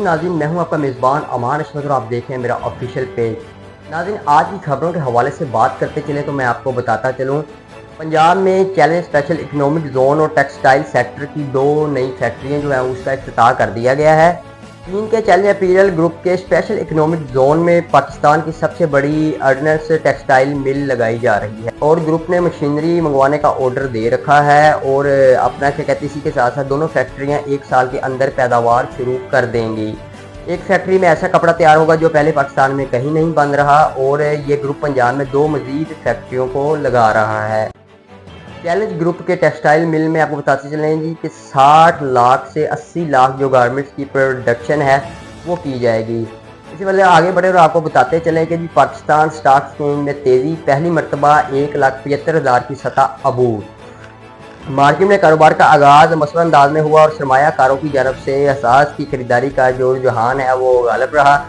नाज़रीन, मैं हूं आपका मेज़बान अमान अशरफ और आप देख रहे हैं मेरा ऑफिशियल पेज। नाज़रीन, आज की खबरों के हवाले से बात करते चले तो मैं आपको बताता चलूं, पंजाब में चैलेंज स्पेशल इकोनॉमिक जोन और टेक्सटाइल सेक्टर की 2 नई फैक्ट्रियां जो हैं उसका इफ्तिताह कर दिया गया है। चीन के चैलेंज अपीरियल ग्रुप के स्पेशल इकोनॉमिक जोन में पाकिस्तान की सबसे बड़ी अर्डनेंस टेक्सटाइल मिल लगाई जा रही है और ग्रुप ने मशीनरी मंगवाने का ऑर्डर दे रखा है और अपना क्या कहते हैं, इसी के साथ साथ दोनों फैक्ट्रियां 1 साल के अंदर पैदावार शुरू कर देंगी। एक फैक्ट्री में ऐसा कपड़ा तैयार होगा जो पहले पाकिस्तान में कहीं नहीं बन रहा और ये ग्रुप पंजाब में 2 मजीद फैक्ट्रियों को लगा रहा है। चैलेंज ग्रुप के टेक्सटाइल मिल में आपको बताते चलें जी कि 60 लाख से 80 लाख जो गारमेंट्स की प्रोडक्शन है वो की जाएगी। इसी वजह आगे बढ़े और आपको बताते चलें कि जी पाकिस्तान स्टॉक एक्सचेंज में तेज़ी, पहली मरतबा 1,75,000 की सतह अबूर। मार्केट में कारोबार का आगाज़ मसला अंदाज में हुआ और सरमायाकारों की जानब से असास की खरीदारी का जो रुझान है वो गालिब रहा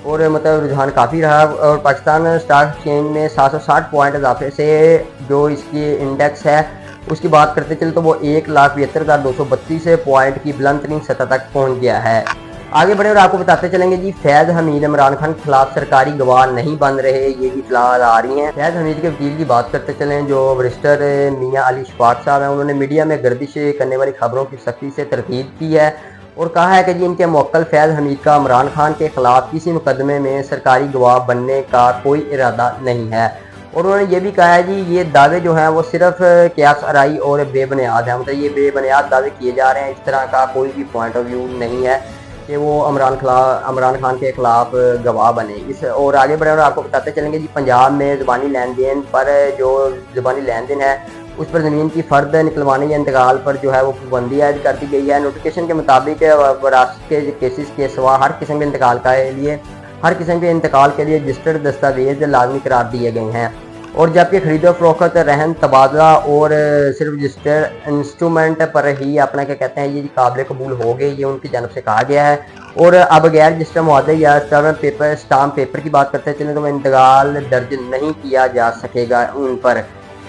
और रुझान काफ़ी रहा और पाकिस्तान स्टॉक एक्सचेंज में 760 पॉइंट इजाफे से जो इसकी इंडेक्स है उसकी बात करते चले तो वो 1,72,232 पॉइंट की बुलंद तरीन सतह तक पहुंच गया है। आगे बढ़े और आपको बताते चलेंगे जी फैज़ हमीद इमरान खान के खिलाफ सरकारी गवाह नहीं बन रहे, ये भी इत्तलात आ रही हैं। फैज़ हमीद के वकील की बात करते चलें जो बैरिस्टर मियां अली शफाक साहब हैं, उन्होंने मीडिया में गर्दिश करने वाली खबरों की सख्ती से तरकीब की है और कहा है कि जी इनके मुवक्किल फैज़ हमीद का इमरान खान के खिलाफ किसी मुकदमे में सरकारी गवाह बनने का कोई इरादा नहीं है और उन्होंने ये भी कहा है जी ये दावे जो हैं वो सिर्फ क़यास आराई और बेबुनियाद है, मतलब ये बेबुनियाद दावे किए जा रहे हैं, इस तरह का कोई भी पॉइंट ऑफ व्यू नहीं है कि वो इमरान खान के खिलाफ गवाह बने। इस और आगे बढ़े और आपको बताते चलेंगे जी पंजाब में ज़बानी लेन देन पर जो ज़बानी लेन देन है उस पर ज़मीन की फ़र्द निकलवाने या इंतकाल पर जो है वो पाबंदी ऐड कर दी गई है। नोटिफिकेशन के मुताबिक वरासत के केसेस के सिवा हर किस्म के इंतकाल के लिए रजिस्टर्ड दस्तावेज लाजमी करार दिए गए हैं और जबकि खरीदो फरोख्त, रहन, तबादला और सिर्फ रजिस्टर्ड इंस्ट्रूमेंट पर ही अपना क्या कहते हैं ये काबिल कबूल हो गए, ये उनकी जानब से कहा गया है। और अब गैर रजिस्टर्ड मुआहदे या स्टाम्प पेपर की बात करते चलें तो इंतकाल दर्ज नहीं किया जा सकेगा उन पर।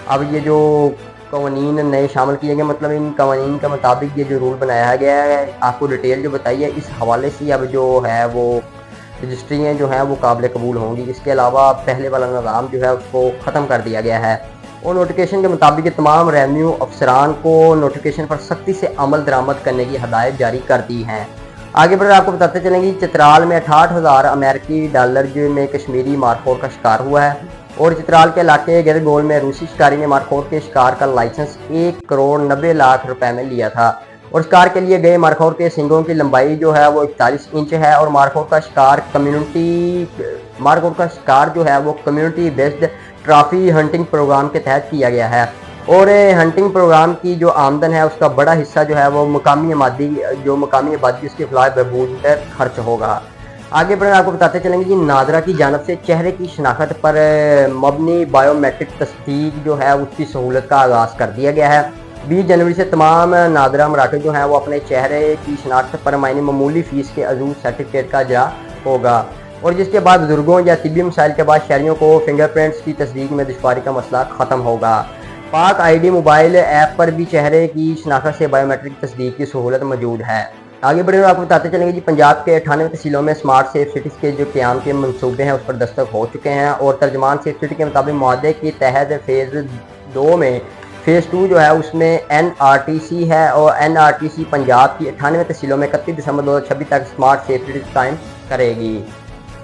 अब ये जो कवानीन नए शामिल किए गए, मतलब इन कवानीन के मुताबिक ये जो रूल बनाया गया है आपको डिटेल जो बताइए इस हवाले से अब जो है वो रजिस्ट्रियाँ जो हैं वो काबिल कबूल होंगी। इसके अलावा पहले वाला निज़ाम जो है उसको ख़त्म कर दिया गया है और नोटिफिकेशन के मुताबिक तमाम रेवेन्यू अफसरान को नोटिफिकेशन पर सख्ती से अमल दरामद करने की हदायत जारी कर दी हैं। आगे बढ़कर आपको बताते चलेंगे चित्राल में 68,000 अमेरिकी डॉलर में कश्मीरी मारखोर का शिकार हुआ है और चित्राल के इलाके गिरगोल में रूसी शिकारी ने मारखोर के शिकार का लाइसेंस 1,90,00,000 रुपए में लिया था और शिकार के लिए गए मारखोर के सींगों की लंबाई जो है वो 41 इंच है और मारखोर का शिकार जो है वो community based trophy hunting program के तहत किया गया है और हंटिंग प्रोग्राम की जो आमदन है उसका बड़ा हिस्सा जो है वो मकामी आबादी उसके फलाह बहबूद पर खर्च होगा। आगे बढ़कर आपको बताते चलेंगे कि नादरा की जानब से चेहरे की शनाख्त पर मबनी बायोमेट्रिक तस्दीक जो है उसकी सहूलत का आगाज़ कर दिया गया है। 20 जनवरी से तमाम नादरा मराकज़ जो हैं वो अपने चेहरे की शनाख्त पर मामूली फ़ीस के अजूर सर्टिफिकेट का इजरा होगा और जिसके बाद बुजुर्गों या तिब्बी मसाइल के बाद शहरियों को फिंगरप्रिंट्स की तस्दीक में दुश्वारी का मसला ख़त्म होगा। पाक ID मोबाइल ऐप पर भी चेहरे की शनाख्त से बायोमेट्रिक तस्दीक की सहूलत मौजूद है। आगे बढ़े आपको बताते चलेंगे जी पंजाब के 98 तहसीलों में स्मार्ट सेफ सिटीज़ के जो क़याम के मनसूबे हैं उस पर दस्तक हो चुके हैं और तर्जमान सेफ सिटी के मुताबिक मुआहदे के तहत फ़ेज़ 2 में फ़ेज़ 2 जो है उसमें NRTC है और NRTC पंजाब की 98 तहसीलों में 31 दिसंबर 2026 तक स्मार्ट सेफ सिटीज़ कायम करेगी।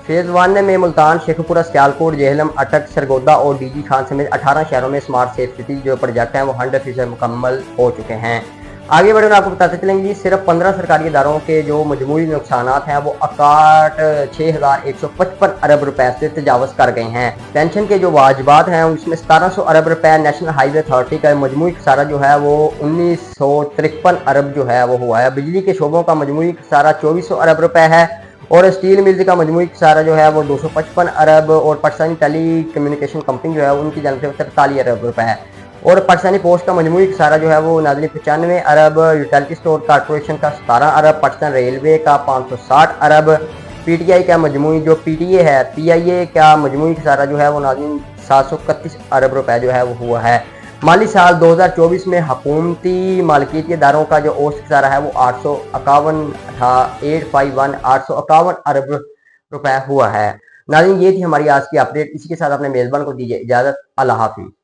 फ़ेज़ 1 में मुल्तान, शेखपुरा, सियालकोट, जेहलम, अटक, सरगोदा और DG खान समेत 18 शहरों में स्मार्ट सेफ सिटी जो प्रोजेक्ट हैं वो 100% मुकम्मल हो चुके हैं। आगे बढ़कर आपको बताते चलेंगे जी सिर्फ 15 सरकारी इदारों के जो मजमूई नुकसानात हैं वो 61,155 अरब रुपए से तजावज़ कर गए हैं। पेंशन के जो वाजिबात हैं उसमें 1700 अरब रुपए, नेशनल हाईवे अथॉरिटी का मजमूई खसारा जो है वो 1953 अरब जो है वो हुआ है। बिजली के शोबों का मजमूई खसारा 2400 अरब रुपए है और स्टील मिल्स का मजमूई खसारा जो है वो 255 अरब और पाकिस्तानी टेली कम्युनिकेशन कंपनी जो है उनकी जानब से 43 अरब रुपए है और पाकिस्तानी पोस्ट का मजमूई खसारा जो है वो नाज़रीन 95 अरब, यूटिलिटी स्टोर कॉर्पोरेशन का 17 अरब, पाकिस्तान रेलवे का 560 अरब, PTI का मजमूई जो PTA है PIA का मजमूई खसारा जो है वो नाज़रीन 731 अरब रुपए जो है वो हुआ है। مالی سال 2024 میں حکومتی مالکیتی اداروں کا جو اوسط خسارہ ہے وہ 851 تھا، 851 ارب روپے ہوا ہے۔ ناظرین یہ تھی ہماری آج کی اپڈیٹ، اسی کے ساتھ اپنے میزبان کو دیجیے اجازت، اللہ حافظ۔